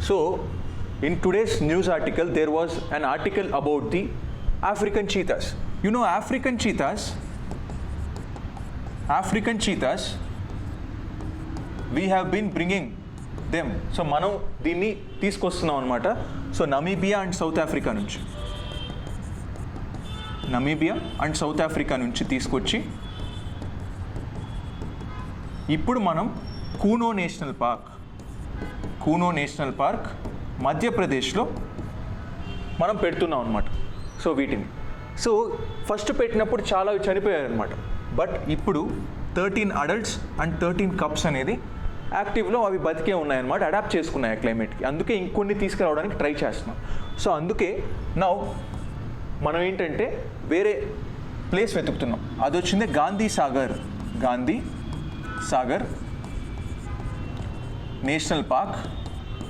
So in today's news article there was an article about the African cheetahs. You know African cheetahs we have been bringing them. So మనం దీన్ని తీసుకొస్తున్నాం అనమాట. So Namibia and south Africa నుంచి తీసుకొచ్చి ఇప్పుడు మనం Kuno national park మధ్యప్రదేశ్లో మనం పెడుతున్నాం అనమాట. సో వీటిని ఫస్ట్ పెట్టినప్పుడు చాలా చనిపోయారు అనమాట. బట్ ఇప్పుడు 13 అడల్ట్స్ అండ్ 13 కప్స్ అనేది యాక్టివ్లో అవి బతికే ఉన్నాయన్నమాట, అడాప్ట్ చేసుకున్నాయి క్లైమేట్కి. అందుకే ఇంకొన్ని తీసుకురావడానికి ట్రై చేస్తున్నాం. సో అందుకే మనం ఏంటంటే వేరే ప్లేస్ వెతుకుతున్నాం. అది వచ్చింది గాంధీ సాగర్ నేషనల్ పార్క్